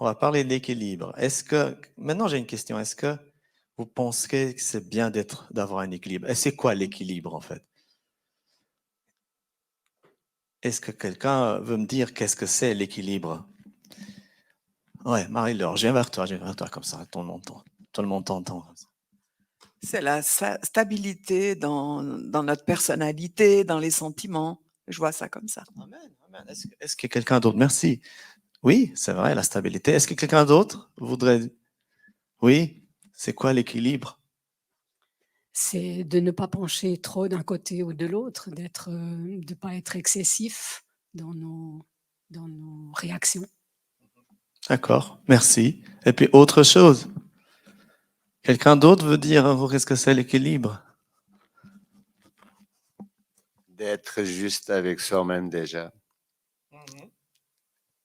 On va parler d'équilibre. Maintenant j'ai une question, est-ce que vous pensez que c'est bien d'avoir un équilibre? Et c'est quoi l'équilibre en fait? Est-ce que quelqu'un veut me dire qu'est-ce que c'est l'équilibre? Ouais, Marie-Laure, je viens vers toi comme ça, tout le monde t'entend. C'est la stabilité dans notre personnalité, dans les sentiments. Je vois ça comme ça. Amen, amen. Est-ce que quelqu'un d'autre? Merci. Oui, c'est vrai, la stabilité. Est-ce que quelqu'un d'autre voudrait... Oui, c'est quoi l'équilibre? C'est de ne pas pencher trop d'un côté ou de l'autre, de ne pas être excessif dans nos réactions. D'accord, merci. Et puis autre chose. Quelqu'un d'autre veut dire qu'est-ce que c'est l'équilibre? D'être juste avec soi-même déjà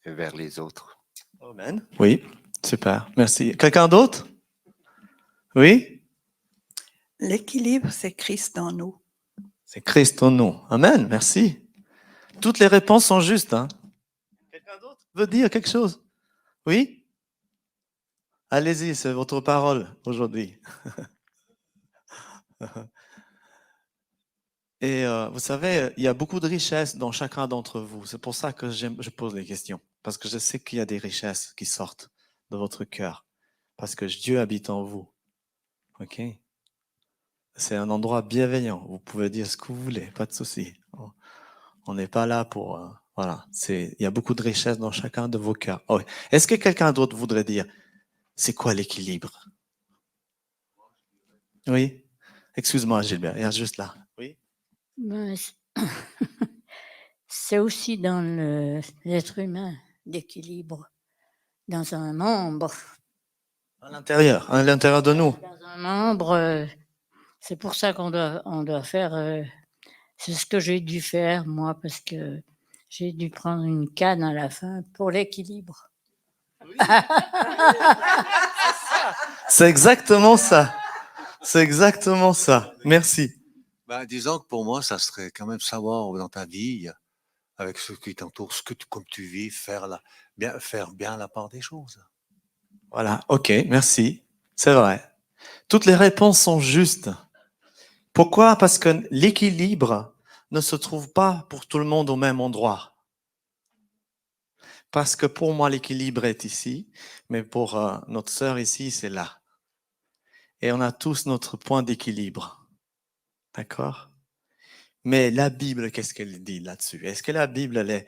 et vers les autres. Amen. Oui, super, merci. Quelqu'un d'autre? Oui? L'équilibre, c'est Christ dans nous. C'est Christ en nous. Amen, merci. Toutes les réponses sont justes. Hein? Quelqu'un d'autre veut dire quelque chose? Oui? Allez-y, c'est votre parole aujourd'hui. Et vous savez, il y a beaucoup de richesses dans chacun d'entre vous. C'est pour ça que je pose les questions. Parce que je sais qu'il y a des richesses qui sortent de votre cœur. Parce que Dieu habite en vous. OK? C'est un endroit bienveillant. Vous pouvez dire ce que vous voulez, pas de souci. On n'est pas là pour... voilà. Il y a beaucoup de richesses dans chacun de vos cœurs. Oh, oui. Est-ce que quelqu'un d'autre voudrait dire, c'est quoi l'équilibre? Oui? Excuse-moi, Gilbert, il y a juste là. Oui? Ben, c'est aussi dans l'être humain, l'équilibre. Dans un membre. À l'intérieur de nous. Dans un membre, c'est pour ça qu'on doit faire... c'est ce que j'ai dû faire, moi, parce que j'ai dû prendre une canne à la fin pour l'équilibre. Oui. C'est exactement ça. C'est exactement ça. Merci. Ben, disons que pour moi, ça serait quand même savoir dans ta vie, avec ceux qui t'entourent, comme tu vis, faire bien la part des choses. Voilà, ok, merci. C'est vrai. Toutes les réponses sont justes. Pourquoi? Parce que l'équilibre ne se trouve pas pour tout le monde au même endroit. Parce que pour moi, l'équilibre est ici, mais pour notre sœur ici, c'est là. Et on a tous notre point d'équilibre. D'accord? Mais la Bible, qu'est-ce qu'elle dit là-dessus? Est-ce que la Bible,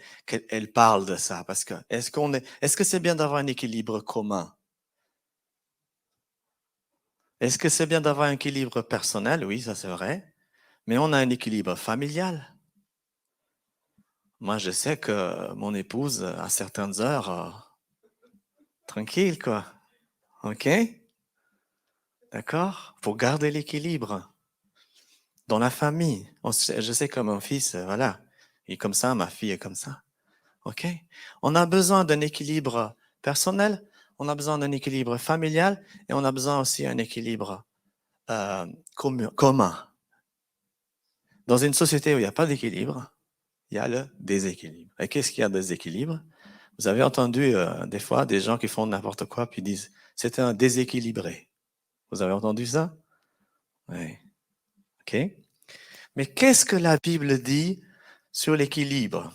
elle parle de ça? Parce que est-ce que c'est bien d'avoir un équilibre commun? Est-ce que c'est bien d'avoir un équilibre personnel? Oui, ça c'est vrai. Mais on a un équilibre familial. Moi, je sais que mon épouse, à certaines heures, tranquille, quoi. OK? D'accord? Pour garder l'équilibre. Dans la famille. Je sais que mon fils, voilà, il est comme ça, ma fille est comme ça. OK? On a besoin d'un équilibre personnel, on a besoin d'un équilibre familial et on a besoin aussi d'un équilibre commun. Dans une société où il n'y a pas d'équilibre, il y a le déséquilibre. Et qu'est-ce qu'il y a de déséquilibre? Vous avez entendu des fois des gens qui font n'importe quoi puis disent c'est un déséquilibré. Vous avez entendu ça? Oui. OK? Mais qu'est-ce que la Bible dit sur l'équilibre?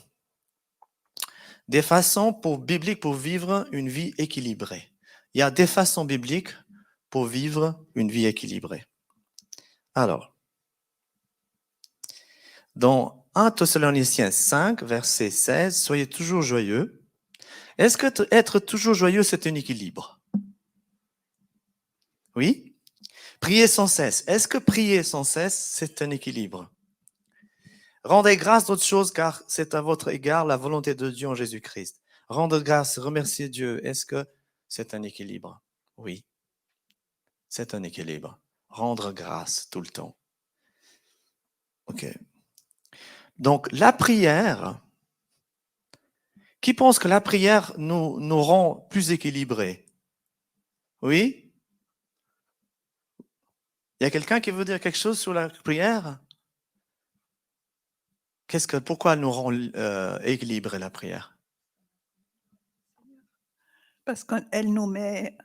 Des façons bibliques pour vivre une vie équilibrée. Il y a des façons bibliques pour vivre une vie équilibrée. Alors, dans 1 Thessaloniciens 5, verset 16, soyez toujours joyeux. Est-ce que être toujours joyeux, c'est un équilibre? Oui? Prier sans cesse. Est-ce que prier sans cesse, c'est un équilibre? Rendez grâce d'autre chose, car c'est à votre égard la volonté de Dieu en Jésus-Christ. Rendre grâce, remercier Dieu. Est-ce que c'est un équilibre? Oui, c'est un équilibre. Rendre grâce tout le temps. OK. Donc, la prière, qui pense que la prière nous rend plus équilibrés? Oui? Il y a quelqu'un qui veut dire quelque chose sur la prière? Pourquoi elle nous rend équilibrés, la prière? Parce qu'elle nous met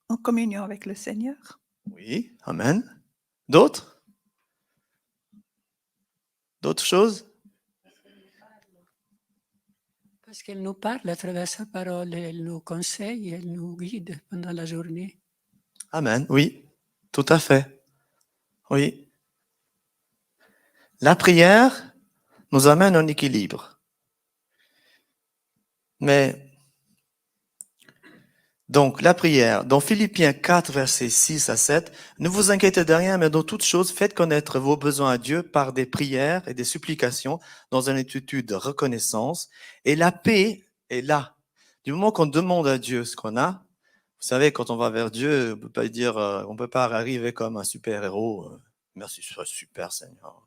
en communion avec le Seigneur. Oui, amen. D'autres? D'autres choses? Parce qu'elle nous parle à travers sa parole, elle nous conseille, elle nous guide pendant la journée. Amen, oui, tout à fait. Oui. La prière nous amène un équilibre. Mais, donc, la prière, dans Philippiens 4, versets 6 à 7, ne vous inquiétez de rien, mais dans toutes choses, faites connaître vos besoins à Dieu par des prières et des supplications dans une attitude de reconnaissance. Et la paix est là. Du moment qu'on demande à Dieu ce qu'on a, vous savez, quand on va vers Dieu, on peut pas dire, on peut pas arriver comme un super-héros. Merci, je suis super, Seigneur.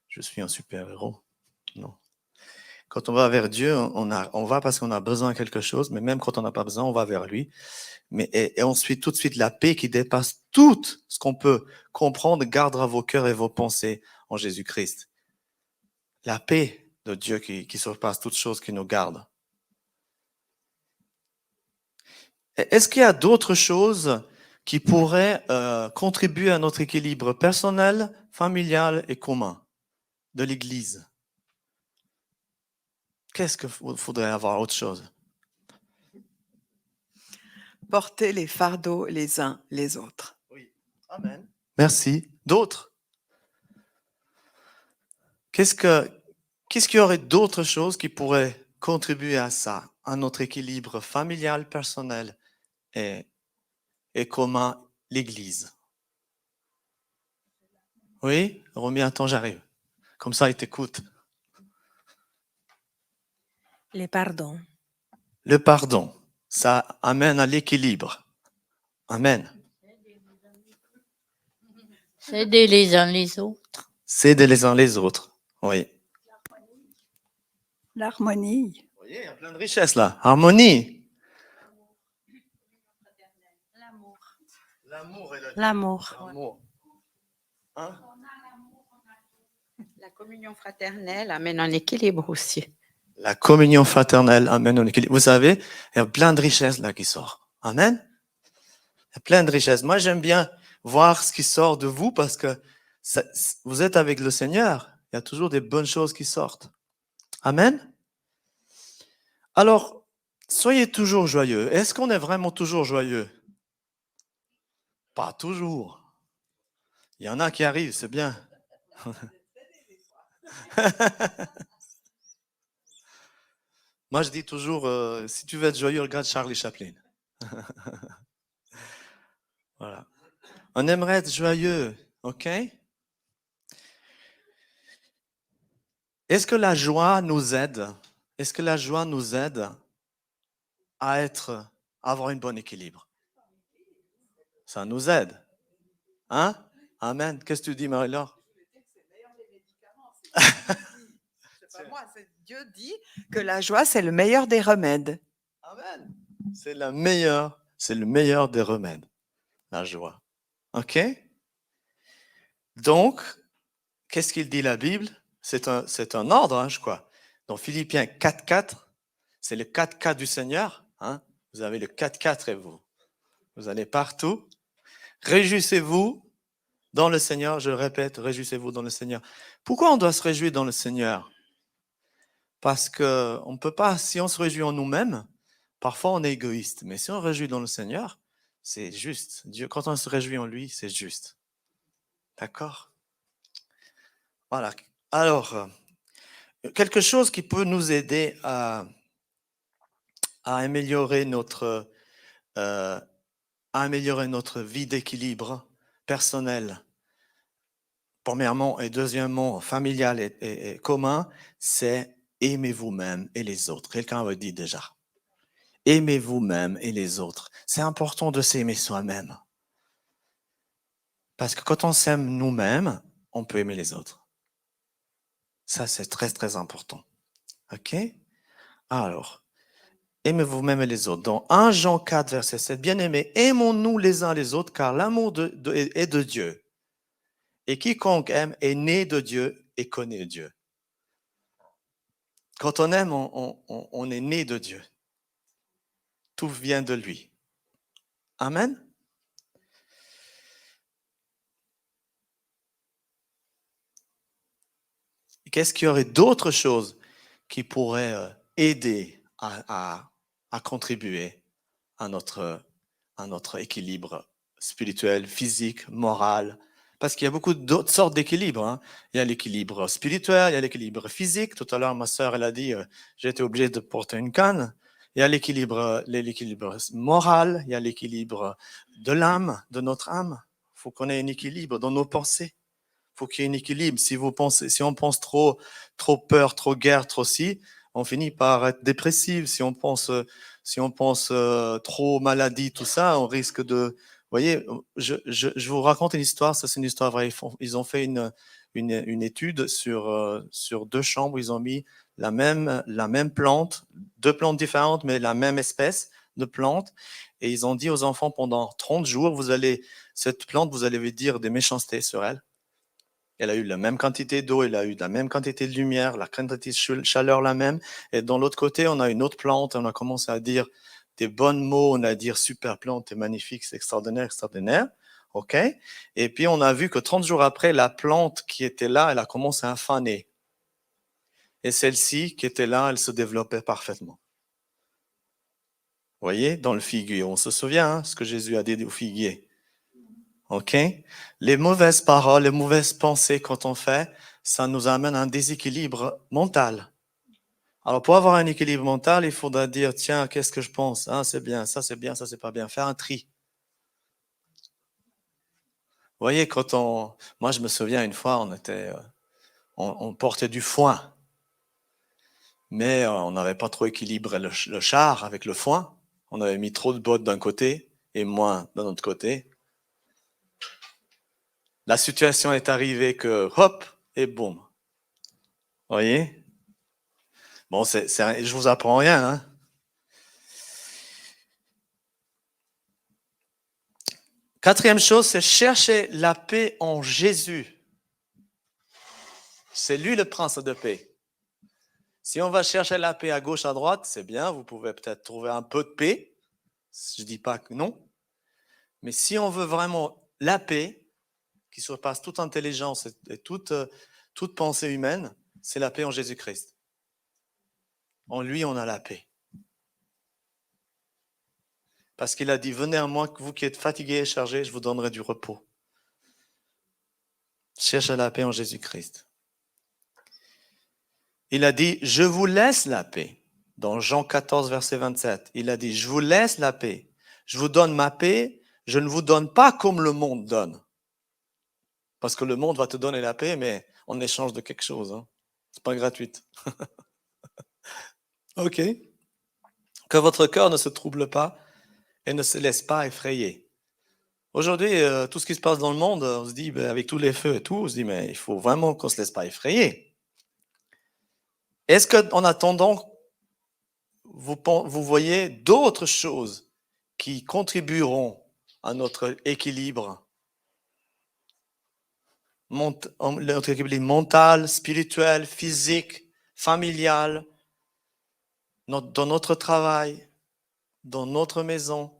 Je suis un super-héros. Non. Quand on va vers Dieu, on va parce qu'on a besoin de quelque chose, mais même quand on n'a pas besoin, on va vers lui. Et ensuite, tout de suite, la paix qui dépasse tout ce qu'on peut comprendre gardera vos cœurs et vos pensées en Jésus-Christ. La paix de Dieu qui surpasse toutes choses qui nous garde. Est-ce qu'il y a d'autres choses qui pourraient contribuer à notre équilibre personnel, familial et commun de l'Église? Qu'est-ce qu'il faudrait avoir autre chose? Porter les fardeaux les uns les autres. Oui. Amen. Merci. D'autres? Qu'est-ce qu'il y aurait d'autres choses qui pourraient contribuer à ça, à notre équilibre familial, personnel et commun, l'Église? Oui? Romy, attends, j'arrive. Comme ça, il t'écoute. Les pardons. Le pardon, ça amène à l'équilibre. Amen. S'aider les uns les autres. S'aider les uns les autres. Oui. L'harmonie. Vous voyez, il y a plein de richesses là. Harmonie. L'amour et L'amour. l'amour. Hein? La communion fraternelle amène un équilibre aussi. La communion fraternelle amène un équilibre. Vous savez, il y a plein de richesses là qui sortent. Amen. Il y a plein de richesses. Moi, j'aime bien voir ce qui sort de vous parce que vous êtes avec le Seigneur. Il y a toujours des bonnes choses qui sortent. Amen. Alors, soyez toujours joyeux. Est-ce qu'on est vraiment toujours joyeux? Pas toujours. Il y en a qui arrivent, c'est bien. Moi, je dis toujours, si tu veux être joyeux, regarde Charlie Chaplin. Voilà. On aimerait être joyeux, ok? Est-ce que la joie nous aide? Est-ce que la joie nous aide à avoir un bon équilibre? Ça nous aide. Hein? Amen. Qu'est-ce que tu dis, Marie-Laure? C'est pas moi, Dieu dit que la joie, c'est le meilleur des remèdes. Amen. C'est le meilleur des remèdes, la joie. OK? Donc, qu'est-ce qu'il dit la Bible? C'est un ordre, hein, je crois. Dans Philippiens 4.4, c'est le 4K du Seigneur. Hein? Vous avez le 4-4 et vous allez partout. Réjouissez-vous dans le Seigneur. Je le répète, réjouissez-vous dans le Seigneur. Pourquoi on doit se réjouir dans le Seigneur? Parce que on ne peut pas, si on se réjouit en nous-mêmes, parfois on est égoïste. Mais si on se réjouit dans le Seigneur, c'est juste. Dieu, quand on se réjouit en lui, c'est juste. D'accord? Voilà. Alors, quelque chose qui peut nous aider à améliorer notre vie d'équilibre personnel, premièrement et deuxièmement, familial et commun, c'est aimer vous-même et les autres. Quelqu'un avait dit déjà. Aimez vous-même et les autres. C'est important de s'aimer soi-même. Parce que quand on s'aime nous-mêmes, on peut aimer les autres. Ça, c'est très, très important. OK? Alors, aimez vous-même et les autres. Dans 1 Jean 4, verset 7, bien-aimés, aimons-nous les uns les autres, car l'amour est de Dieu. Et quiconque aime est né de Dieu et connaît Dieu. Quand on aime, on est né de Dieu. tout vient de lui. Amen. Qu'est-ce qu'il y aurait d'autres choses qui pourraient aider à contribuer à notre équilibre spirituel, physique, moral? Parce qu'il y a beaucoup d'autres sortes d'équilibres. Hein. Il y a l'équilibre spirituel, il y a l'équilibre physique. Tout à l'heure, ma sœur, elle a dit, j'ai été obligé de porter une canne. Il y a l'équilibre moral, il y a l'équilibre de l'âme, de notre âme. Il faut qu'on ait un équilibre dans nos pensées. Il faut qu'il y ait un équilibre. Si on pense trop peur, trop guerre, trop ci, on finit par être dépressif. Si on pense trop maladie, tout ça, on risque de... Vous voyez, je vous raconte une histoire, ça c'est une histoire vraie. Ils ont fait une étude sur 2 chambres, ils ont mis la même plante, 2 plantes différentes, mais la même espèce de plante, et ils ont dit aux enfants pendant 30 jours, cette plante, vous allez dire des méchancetés sur elle. Elle a eu la même quantité d'eau, elle a eu la même quantité de lumière, la quantité de chaleur la même. Et dans l'autre côté, on a une autre plante, on a commencé à dire des bons mots, on a dit super plante, c'est magnifique, c'est extraordinaire, extraordinaire. OK? Et puis on a vu que 30 jours après, la plante qui était là, elle a commencé à faner. Et celle-ci qui était là, elle se développait parfaitement. Vous voyez, dans le figuier, on se souvient ce que Jésus a dit au figuier. OK? Les mauvaises paroles, les mauvaises pensées quand on fait, ça nous amène à un déséquilibre mental. Alors, pour avoir un équilibre mental, il faudra dire, tiens, qu'est-ce que je pense? C'est bien, ça c'est pas bien. Faire un tri. Vous voyez, moi je me souviens une fois, on portait du foin. Mais on n'avait pas trop équilibré le char avec le foin. On avait mis trop de bottes d'un côté et moins d'un autre côté. La situation est arrivée que, hop, et boum. Vous voyez? Bon, je vous apprends rien. Hein? Quatrième chose, c'est chercher la paix en Jésus. C'est lui le prince de paix. Si on va chercher la paix à gauche, à droite, c'est bien, vous pouvez peut-être trouver un peu de paix. Je ne dis pas que non. Mais si on veut vraiment la paix, qui surpasse toute intelligence et toute pensée humaine, c'est la paix en Jésus-Christ. En lui, on a la paix. Parce qu'il a dit, venez à moi, vous qui êtes fatigués et chargés, je vous donnerai du repos. Cherchez la paix en Jésus-Christ. Il a dit, je vous laisse la paix. Dans Jean 14, verset 27, il a dit, je vous laisse la paix. Je vous donne ma paix. Je ne vous donne pas comme le monde donne. Parce que le monde va te donner la paix, mais en échange de quelque chose. Hein. C'est pas gratuit. OK. Que votre cœur ne se trouble pas et ne se laisse pas effrayer. Aujourd'hui, tout ce qui se passe dans le monde, on se dit, avec tous les feux et tout, on se dit, mais il faut vraiment qu'on ne se laisse pas effrayer. Est-ce qu'en attendant, vous voyez d'autres choses qui contribueront à notre équilibre? Notre équilibre mental, spirituel, physique, familial, dans notre travail, dans notre maison.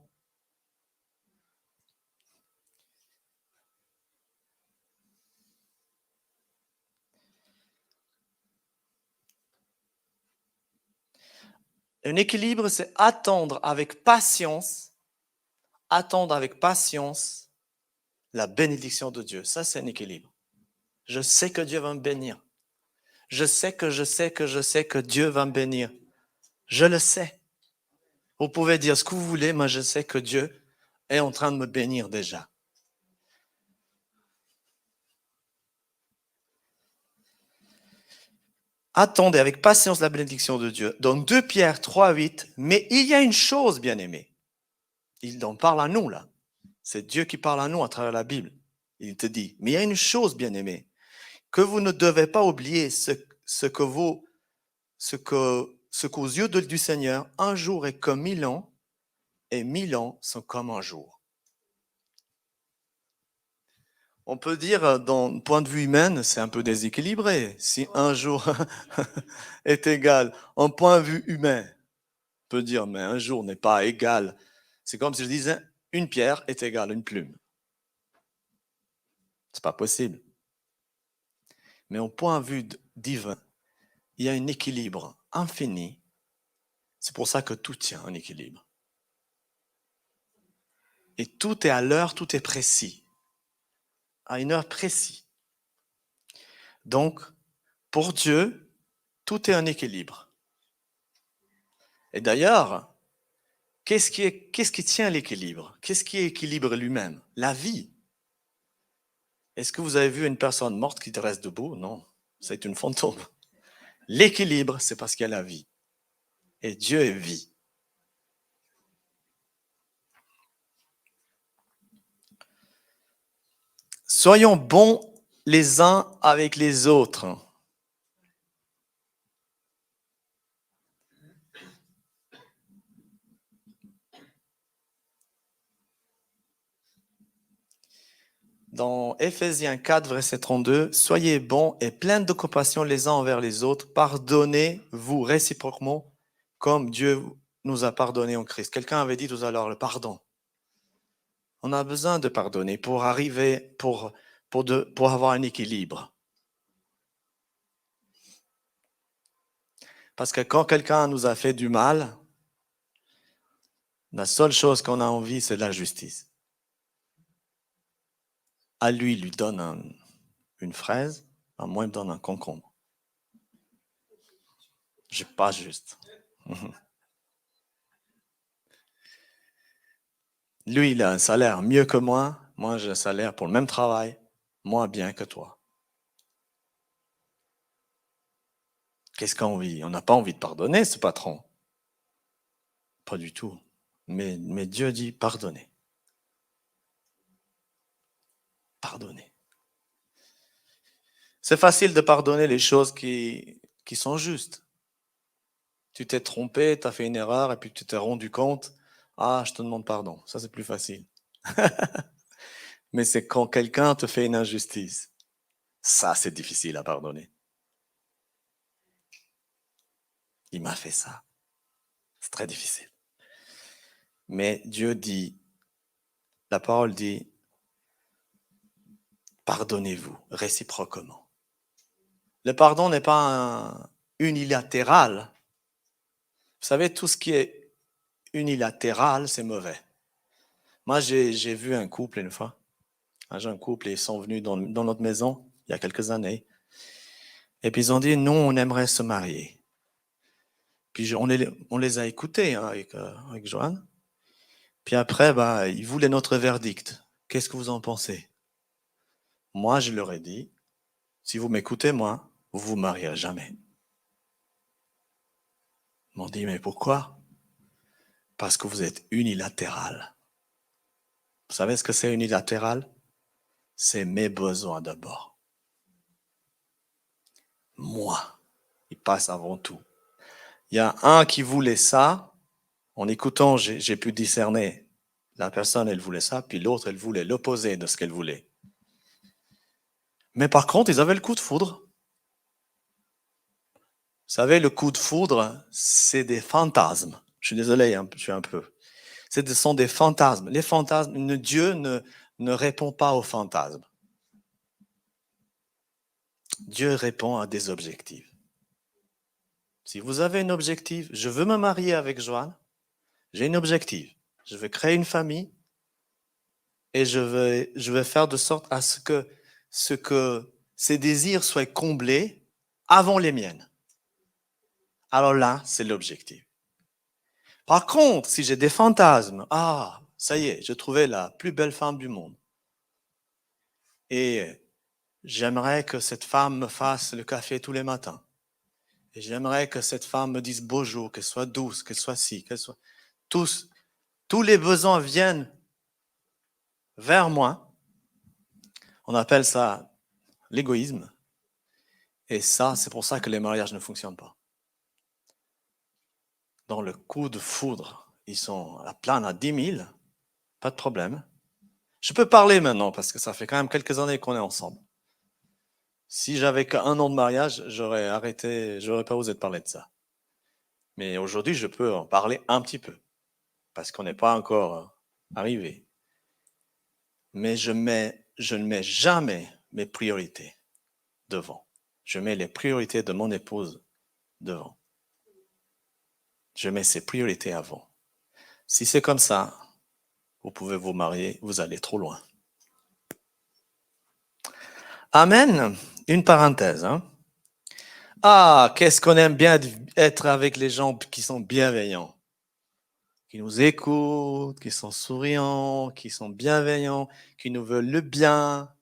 Un équilibre, c'est attendre avec patience la bénédiction de Dieu. Ça, c'est un équilibre. Je sais que Dieu va me bénir. Je sais que Dieu va me bénir. Je le sais. Vous pouvez dire ce que vous voulez, mais je sais que Dieu est en train de me bénir déjà. Attendez avec patience la bénédiction de Dieu. Dans 2 Pierre 3, 8, mais il y a une chose, bien-aimé. Il en parle à nous, là. C'est Dieu qui parle à nous à travers la Bible. Il te dit, mais il y a une chose, bien-aimé, que vous ne devez pas oublier ce qu'aux yeux du Seigneur, un jour est comme 1000 ans, et 1000 ans sont comme un jour. On peut dire, d'un point de vue humain, c'est un peu déséquilibré. Si un jour est égal, en point de vue humain, peut dire, mais un jour n'est pas égal. C'est comme si je disais, une pierre est égale à une plume. C'est pas possible. Mais au point de vue divin, il y a un équilibre infini. C'est pour ça que tout tient en équilibre. Et tout est à l'heure, tout est précis. À une heure précise. Donc, pour Dieu, tout est en équilibre. Et d'ailleurs, qu'est-ce qui tient l'équilibre? Qu'est-ce qui équilibre lui-même? La vie. Est-ce que vous avez vu une personne morte qui reste debout? Non, c'est une fantôme. L'équilibre, c'est parce qu'il y a la vie. Et Dieu est vie. Soyons bons les uns avec les autres. Dans Éphésiens 4, verset 32, « Soyez bons et pleins de compassion les uns envers les autres, pardonnez-vous réciproquement comme Dieu nous a pardonné en Christ. » Quelqu'un avait dit tout à l'heure le pardon. On a besoin de pardonner pour arriver, pour avoir un équilibre. Parce que quand quelqu'un nous a fait du mal, la seule chose qu'on a envie, c'est la justice. À lui, il lui donne une fraise, à moi, il me donne un concombre. Je suis pas juste. Lui, il a un salaire mieux que moi. Moi, j'ai un salaire pour le même travail, moins bien que toi. Qu'est-ce qu'on vit? On n'a pas envie de pardonner ce patron. Pas du tout. Mais Dieu dit pardonnez. Pardonnez. C'est facile de pardonner les choses qui sont justes. Tu t'es trompé, tu as fait une erreur et puis tu t'es rendu compte. Ah, je te demande pardon. Ça, c'est plus facile. Mais c'est quand quelqu'un te fait une injustice. Ça, c'est difficile à pardonner. Il m'a fait ça. C'est très difficile. Mais Dieu dit, la parole dit, pardonnez-vous réciproquement. Le pardon n'est pas unilatéral. Vous savez, tout ce qui est unilatéral, c'est mauvais. Moi, j'ai vu un couple une fois. Un jeune couple, ils sont venus dans notre maison il y a quelques années. Et puis ils ont dit, nous, on aimerait se marier. Puis on les a écoutés avec Joanne. Puis après, ils voulaient notre verdict. Qu'est-ce que vous en pensez? Moi, je leur ai dit, si vous m'écoutez, moi, vous vous marierez jamais. Ils m'ont dit, mais pourquoi? Parce que vous êtes unilatéral. Vous savez ce que c'est unilatéral? C'est mes besoins d'abord. Moi, il passe avant tout. Il y a un qui voulait ça. En écoutant, j'ai pu discerner. La personne, elle voulait ça, puis l'autre, elle voulait l'opposé de ce qu'elle voulait. Mais par contre, ils avaient le coup de foudre. Vous savez, le coup de foudre, c'est des fantasmes. Je suis désolé, je suis un peu. Ce sont des fantasmes. Les fantasmes, Dieu ne répond pas aux fantasmes. Dieu répond à des objectifs. Si vous avez un objectif, je veux me marier avec Joanne, j'ai un objectif. Je veux créer une famille et je vais faire de sorte à ce que ses désirs soient comblés avant les miennes. Alors là, c'est l'objectif. Par contre, si j'ai des fantasmes, ça y est, j'ai trouvé la plus belle femme du monde. Et j'aimerais que cette femme me fasse le café tous les matins. Et j'aimerais que cette femme me dise bonjour, qu'elle soit douce, qu'elle soit ci, qu'elle soit... Tous les besoins viennent vers moi. On appelle ça l'égoïsme. Et ça, c'est pour ça que les mariages ne fonctionnent pas. Dans le coup de foudre, ils sont à plein à 10 000, pas de problème. Je peux parler maintenant parce que ça fait quand même quelques années qu'on est ensemble. Si j'avais qu'un an de mariage, j'aurais arrêté, j'aurais pas osé de parler de ça. Mais aujourd'hui, je peux en parler un petit peu, parce qu'on n'est pas encore arrivé. Mais je ne mets jamais mes priorités devant. Je mets les priorités de mon épouse devant. Je mets ses priorités avant. Si c'est comme ça, vous pouvez vous marier, vous allez trop loin. Amen. Une parenthèse. Hein? Ah, qu'est-ce qu'on aime bien être avec les gens qui sont bienveillants, qui nous écoutent, qui sont souriants, qui sont bienveillants, qui nous veulent le bien,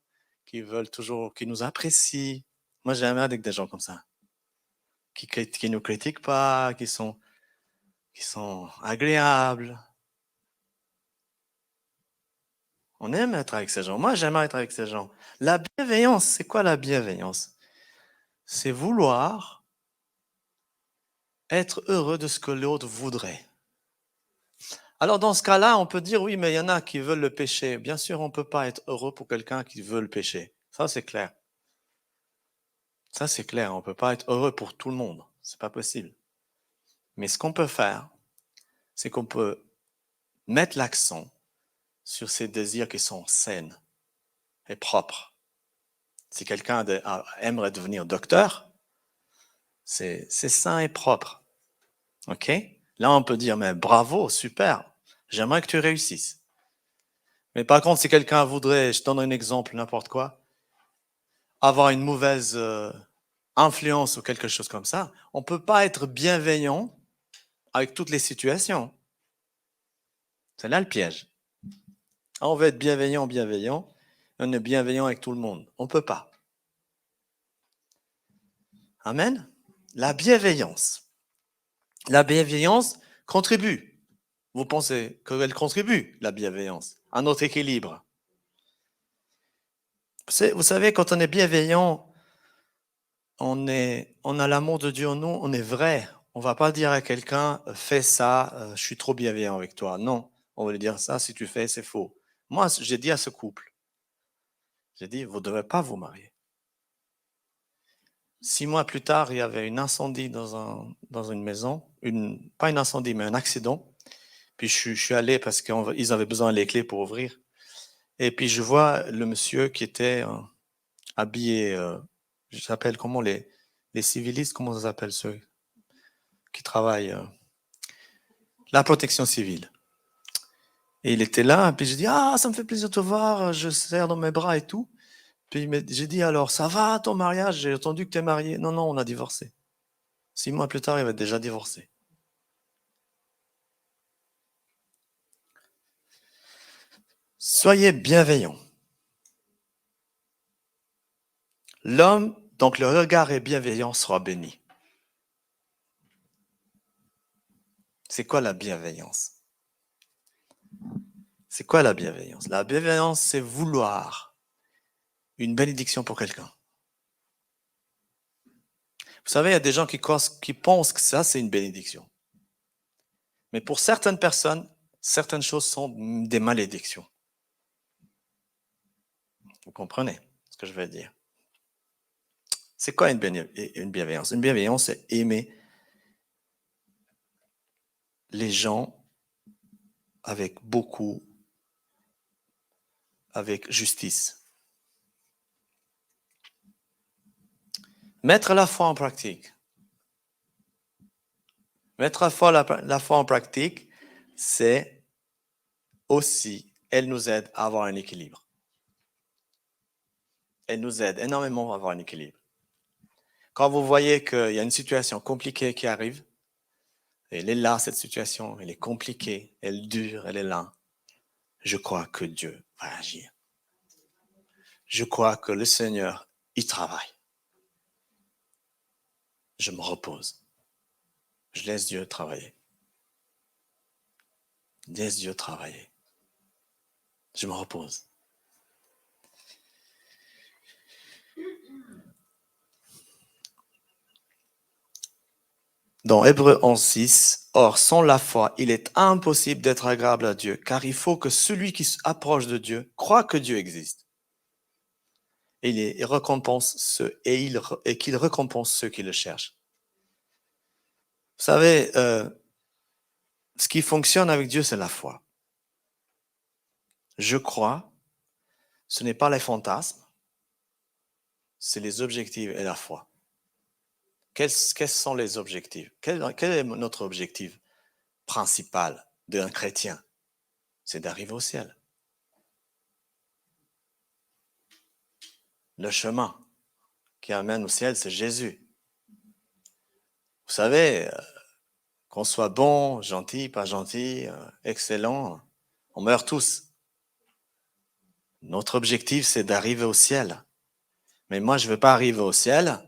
qui veulent toujours, qui nous apprécient. Moi, j'aime avec des gens comme ça, qui nous critiquent pas, qui sont agréables. On aime être avec ces gens. Moi, j'aime être avec ces gens. La bienveillance, c'est quoi la bienveillance? C'est vouloir être heureux de ce que l'autre voudrait. Alors, dans ce cas-là, on peut dire, oui, mais il y en a qui veulent le péché. Bien sûr, on ne peut pas être heureux pour quelqu'un qui veut le péché. Ça, c'est clair. Ça, c'est clair. On ne peut pas être heureux pour tout le monde. C'est pas possible. Mais ce qu'on peut faire, c'est qu'on peut mettre l'accent sur ces désirs qui sont sains et propres. Si quelqu'un aimerait devenir docteur, c'est sain et propre. OK? Là, on peut dire, mais bravo, super, j'aimerais que tu réussisses. Mais par contre, si quelqu'un voudrait, je donne un exemple, n'importe quoi, avoir une mauvaise influence ou quelque chose comme ça, on ne peut pas être bienveillant avec toutes les situations. C'est là le piège. On veut être bienveillant, on est bienveillant avec tout le monde. On ne peut pas. Amen. La bienveillance. La bienveillance contribue. Vous pensez qu'elle contribue, la bienveillance, à notre équilibre. Vous savez, quand on est bienveillant, on a l'amour de Dieu en nous, on est vrai. On ne va pas dire à quelqu'un, fais ça, je suis trop bienveillant avec toi. Non, on va lui dire ça, si tu fais, c'est faux. Moi, j'ai dit à ce couple, j'ai dit, vous ne devez pas vous marier. 6 mois plus tard, il y avait un incendie dans une maison, pas un incendie, mais un accident. Puis je suis allé parce qu'ils avaient besoin des clés pour ouvrir. Et puis je vois le monsieur qui était habillé, je s'appelle comment les civilistes, comment ça s'appelle ceux qui travaillent, la protection civile. Et il était là, puis j'ai dit, ah, ça me fait plaisir de te voir, je serre dans mes bras et tout. Puis j'ai dit, alors, ça va ton mariage? J'ai entendu que tu es marié. Non, on a divorcé. 6 mois plus tard, il avait déjà divorcé. Soyez bienveillants. L'homme, donc le regard est bienveillant, sera béni. C'est quoi la bienveillance? C'est quoi la bienveillance? La bienveillance, c'est vouloir une bénédiction pour quelqu'un. Vous savez, il y a des gens qui pensent que ça, c'est une bénédiction. Mais pour certaines personnes, certaines choses sont des malédictions. Vous comprenez ce que je veux dire? C'est quoi une bienveillance? Une bienveillance, c'est aimer les gens avec justice. Mettre la foi en pratique. Mettre la foi en pratique, c'est aussi, elle nous aide à avoir un équilibre. Elle nous aide énormément à avoir un équilibre. Quand vous voyez qu'il y a une situation compliquée qui arrive, elle est là, cette situation, elle est compliquée, elle dure, elle est là. Je crois que Dieu va agir. Je crois que le Seigneur y travaille. Je me repose. Je laisse Dieu travailler. Laisse Dieu travailler. Je me repose. Dans Hébreux 11:6, or sans la foi, il est impossible d'être agréable à Dieu, car il faut que celui qui s'approche de Dieu croit que Dieu existe. Et qu'il récompense ceux qui le cherchent. Vous savez, ce qui fonctionne avec Dieu, c'est la foi. Je crois, ce n'est pas les fantasmes, c'est les objectifs et la foi. Quels sont les objectifs? Quel est notre objectif principal d'un chrétien? C'est d'arriver au ciel. Le chemin qui amène au ciel, c'est Jésus. Vous savez, qu'on soit bon, gentil, pas gentil, excellent, on meurt tous. Notre objectif, c'est d'arriver au ciel. Mais moi, je ne veux pas arriver au ciel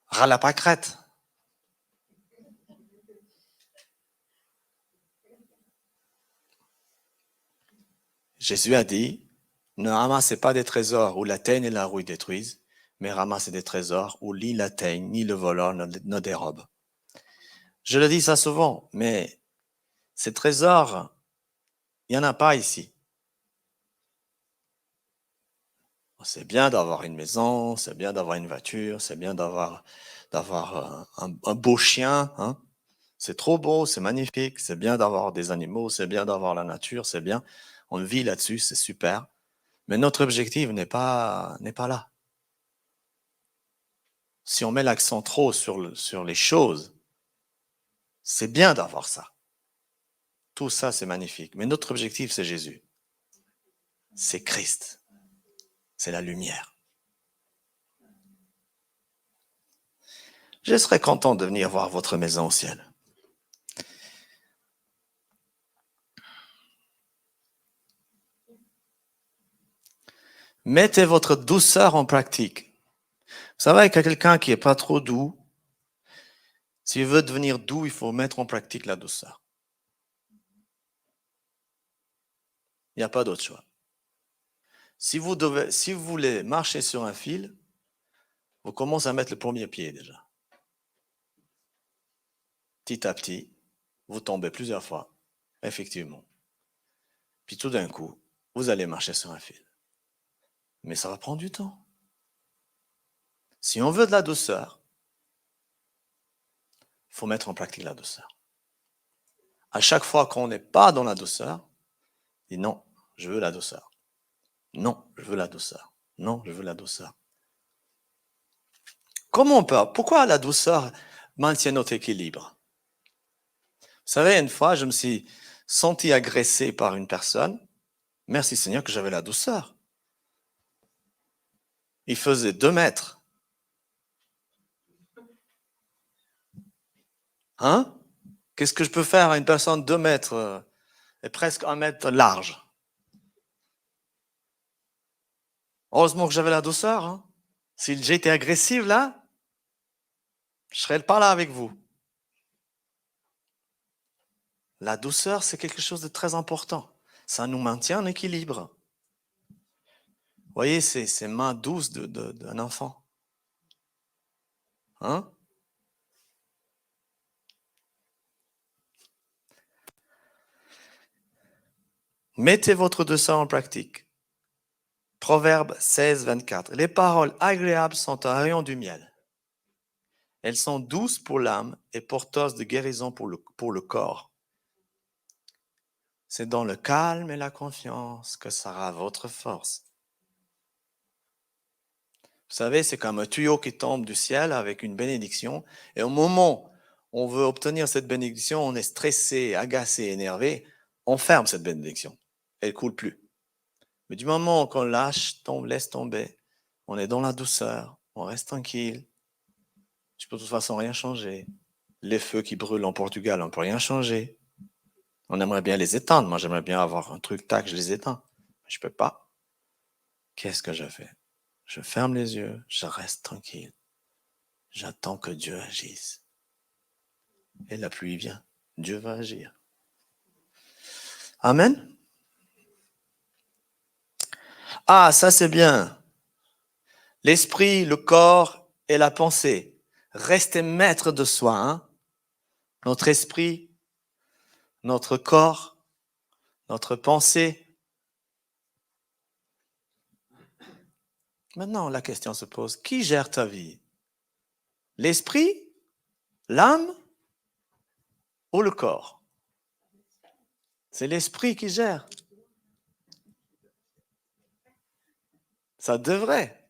ras la pâquerette. Jésus a dit, ne ramassez pas des trésors où la teigne et la rouille détruisent, mais ramassez des trésors où ni la teigne ni le voleur ne dérobent. Je le dis ça souvent, mais ces trésors, il n'y en a pas ici. C'est bien d'avoir une maison, c'est bien d'avoir une voiture, c'est bien d'avoir un beau chien. Hein? C'est trop beau, c'est magnifique, c'est bien d'avoir des animaux, c'est bien d'avoir la nature, c'est bien. On vit là-dessus, c'est super. Mais notre objectif n'est pas là. Si on met l'accent trop sur les choses, c'est bien d'avoir ça. Tout ça, c'est magnifique. Mais notre objectif, c'est Jésus. C'est Christ. C'est la lumière. Je serais content de venir voir votre maison au ciel. Mettez votre douceur en pratique. Vous savez qu'il y a quelqu'un qui n'est pas trop doux. S'il veut devenir doux, il faut mettre en pratique la douceur. Il n'y a pas d'autre choix. Si vous voulez marcher sur un fil, vous commencez à mettre le premier pied déjà. Petit à petit, vous tombez plusieurs fois, effectivement. Puis tout d'un coup, vous allez marcher sur un fil. Mais ça va prendre du temps. Si on veut de la douceur, il faut mettre en pratique la douceur. À chaque fois qu'on n'est pas dans la douceur, on dit non, je veux la douceur. Non, je veux la douceur. Non, je veux la douceur. Comment on peut? Pourquoi la douceur maintient notre équilibre? Vous savez, une fois, je me suis senti agressé par une personne. Merci Seigneur que j'avais la douceur. Il faisait 2 mètres. Hein? Qu'est-ce que je peux faire à une personne de 2 mètres et presque 1 mètre large? Heureusement que j'avais la douceur. Hein? Si j'étais agressif là, je serais pas là avec vous. La douceur, c'est quelque chose de très important. Ça nous maintient en équilibre. Vous voyez ces mains douces d'un enfant. Hein? Mettez votre douceur en pratique. Proverbe 16, 24. Les paroles agréables sont un rayon du miel. Elles sont douces pour l'âme et porteuses de guérison pour le corps. C'est dans le calme et la confiance que sera votre force. Vous savez, c'est comme un tuyau qui tombe du ciel avec une bénédiction. Et au moment où on veut obtenir cette bénédiction, on est stressé, agacé, énervé, on ferme cette bénédiction. Elle ne coule plus. Mais du moment qu'on lâche, laisse tomber, on est dans la douceur, on reste tranquille. Je peux de toute façon rien changer. Les feux qui brûlent en Portugal, on ne peut rien changer. On aimerait bien les éteindre. Moi, j'aimerais bien avoir un truc, tac, je les éteins. Mais je ne peux pas. Qu'est-ce que je fais? Je ferme les yeux, je reste tranquille. J'attends que Dieu agisse. Et la pluie vient. Dieu va agir. Amen. Ah, ça c'est bien. L'esprit, le corps et la pensée. Restez maître de soi. Hein? Notre esprit, notre corps, notre pensée. Maintenant, la question se pose, qui gère ta vie? L'esprit L'âme ou le corps? C'est l'esprit qui gère. Ça devrait.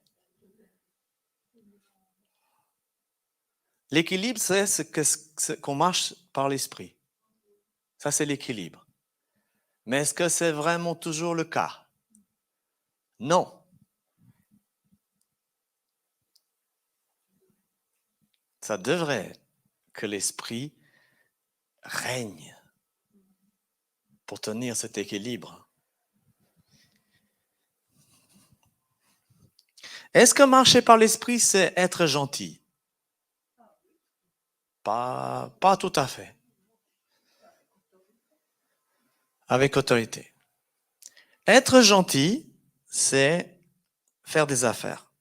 L'équilibre, c'est qu'on marche par l'esprit. Ça, c'est l'équilibre. Mais est-ce que c'est vraiment toujours le cas? Non. Ça devrait que l'esprit règne pour tenir cet équilibre. Est-ce que marcher par l'esprit, c'est être gentil? Pas tout à fait. Avec autorité. Être gentil, c'est faire des affaires.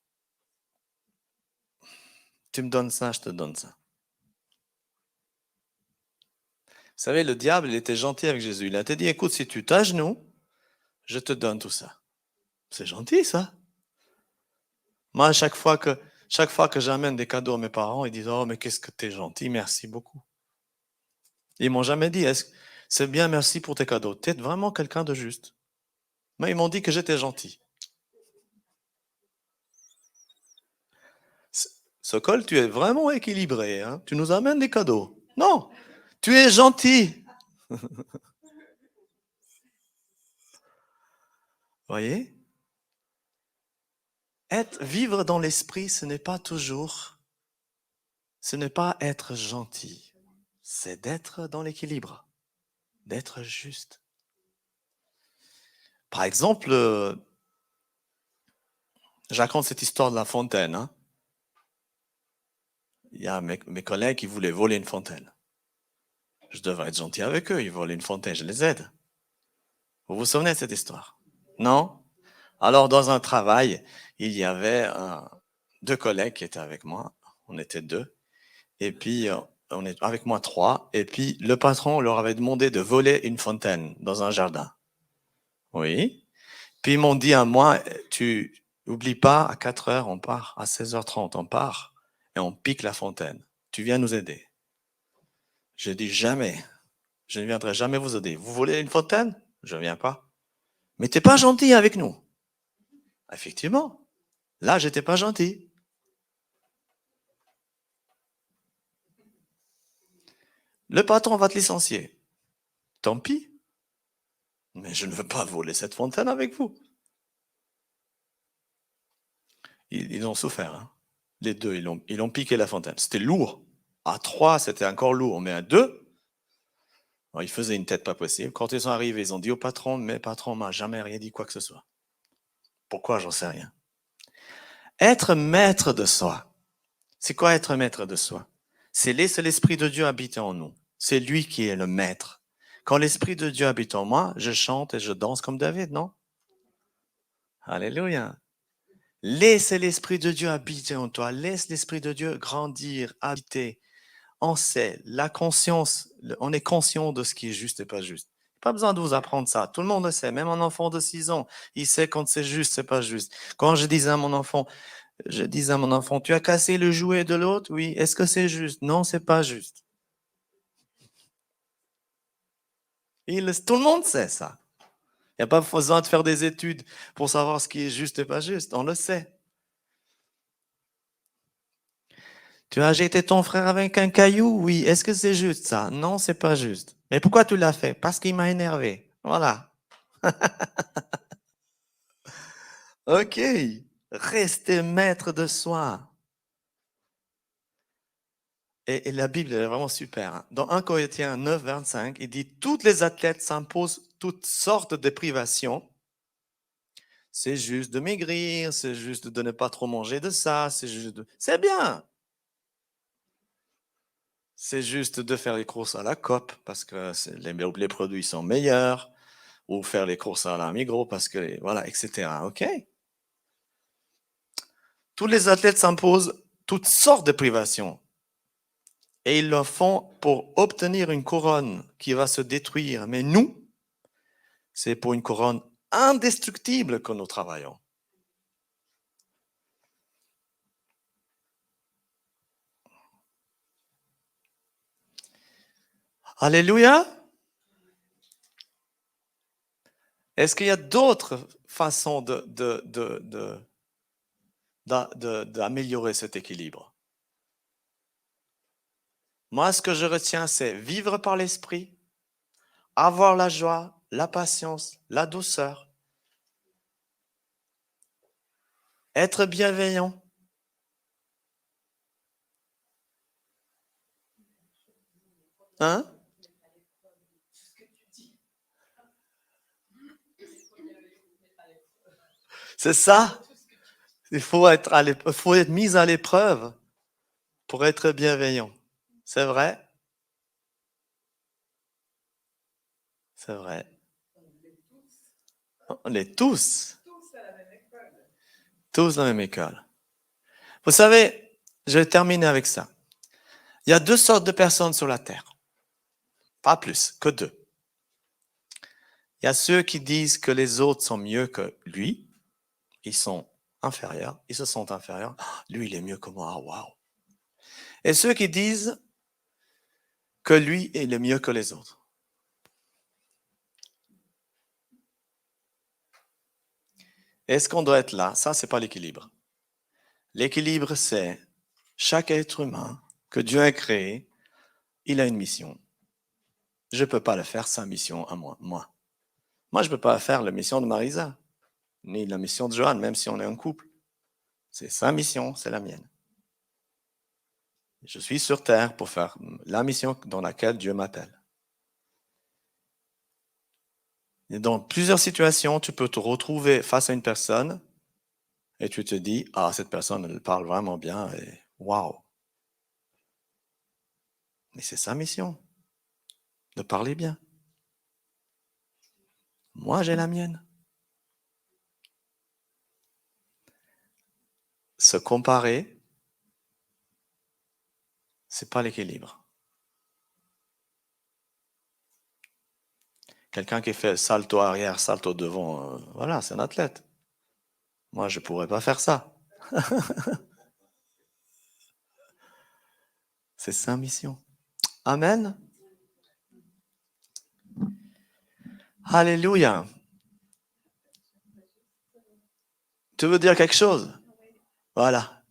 Tu me donnes ça, je te donne ça. Vous savez, le diable, il était gentil avec Jésus. Il a dit, écoute, si tu t'agenouilles, je te donne tout ça. C'est gentil, ça. Moi, chaque fois que j'amène des cadeaux à mes parents, ils disent, oh, mais qu'est-ce que t'es gentil, merci beaucoup. Ils m'ont jamais dit, c'est bien, merci pour tes cadeaux. Tu es vraiment quelqu'un de juste. Mais ils m'ont dit que j'étais gentil. Sokol, tu es vraiment équilibré. Hein? Tu nous amènes des cadeaux. Non, tu es gentil. Voyez? Vivre dans l'esprit, ce n'est pas être gentil. C'est d'être dans l'équilibre, d'être juste. Par exemple, je raconte cette histoire de la fontaine. Hein? Il y a mes collègues qui voulaient voler une fontaine. Je devrais être gentil avec eux, ils volent une fontaine, je les aide. Vous vous souvenez de cette histoire? Non? Alors, dans un travail, il y avait deux collègues qui étaient avec moi. On était deux. Et puis, on est avec moi 3. Et puis, le patron leur avait demandé de voler une fontaine dans un jardin. Oui. Puis, ils m'ont dit à moi, tu n'oublies pas, à 4 heures, on part. À 16h30, on part. Et on pique la fontaine. Tu viens nous aider. J'ai dit jamais. Je ne viendrai jamais vous aider. Vous voulez une fontaine? Je ne viens pas. Mais tu n'es pas gentil avec nous. Effectivement. Là, je n'étais pas gentil. Le patron va te licencier. Tant pis. Mais je ne veux pas voler cette fontaine avec vous. Ils ont souffert. Hein. Les deux, ils ont piqué la fontaine. C'était lourd. À 3, c'était encore lourd. Mais à 2, ils faisaient une tête pas possible. Quand ils sont arrivés, ils ont dit au patron, mais patron m'a jamais rien dit quoi que ce soit. Pourquoi? J'en sais rien. Être maître de soi. C'est quoi être maître de soi? C'est laisser l'Esprit de Dieu habiter en nous. C'est lui qui est le maître. Quand l'Esprit de Dieu habite en moi, je chante et je danse comme David, non? Alléluia. Laisse l'Esprit de Dieu habiter en toi. Laisse l'Esprit de Dieu grandir, habiter. On sait, la conscience, on est conscient de ce qui est juste et pas juste. Pas besoin de vous apprendre ça. Tout le monde le sait. Même un enfant de 6 ans, il sait quand c'est juste, c'est pas juste. Quand je disais à mon enfant, tu as cassé le jouet de l'autre? Oui. Est-ce que c'est juste? Non, c'est pas juste. Tout le monde sait ça. Il n'y a pas besoin de faire des études pour savoir ce qui est juste et pas juste. On le sait. Tu as jeté ton frère avec un caillou? Oui. Est-ce que c'est juste ça? Non, c'est pas juste. Mais pourquoi tu l'as fait? Parce qu'il m'a énervé. Voilà. Ok. Restez maître de soi. Et la Bible est vraiment super. Hein. Dans 1 Corinthiens 9, 25, il dit « Toutes les athlètes s'imposent toutes sortes de privations. C'est juste de maigrir, c'est juste de ne pas trop manger de ça, c'est bien. C'est juste de faire les courses à la Coop parce que les produits sont meilleurs, ou faire les courses à la Migros parce que, voilà, etc. OK? Tous les athlètes s'imposent toutes sortes de privations. Et ils le font pour obtenir une couronne qui va se détruire. Mais nous, c'est pour une couronne indestructible que nous travaillons. Alléluia. Est-ce qu'il y a d'autres façons d'améliorer cet équilibre? Moi, ce que je retiens, c'est vivre par l'esprit, avoir la joie, la patience, la douceur, être bienveillant. Hein? C'est ça. Il faut être mis à l'épreuve pour être bienveillant. C'est vrai? C'est vrai. On est tous dans la même école. Vous savez, je vais terminer avec ça. Il y a deux sortes de personnes sur la terre. Pas plus, que deux. Il y a ceux qui disent que les autres sont mieux que lui. Ils sont inférieurs. Ils se sentent inférieurs. Lui, il est mieux que moi. Waouh. Et ceux qui disent que lui, il est mieux que les autres. Est-ce qu'on doit être là? Ça, c'est pas l'équilibre. L'équilibre, c'est chaque être humain que Dieu a créé, il a une mission. Je ne peux pas le faire sa mission à moi. Moi, je ne peux pas faire la mission de Marisa, ni la mission de Joanne, même si on est un couple. C'est sa mission, c'est la mienne. Je suis sur terre pour faire la mission dans laquelle Dieu m'appelle. Et dans plusieurs situations, tu peux te retrouver face à une personne et tu te dis, ah, cette personne, elle parle vraiment bien et waouh. Mais c'est sa mission, de parler bien. Moi, j'ai la mienne. Se comparer, c'est pas l'équilibre. Quelqu'un qui fait salto arrière, salto devant, voilà, c'est un athlète. Moi, je ne pourrais pas faire ça. C'est sa mission. Amen. Alléluia. Tu veux dire quelque chose? Voilà.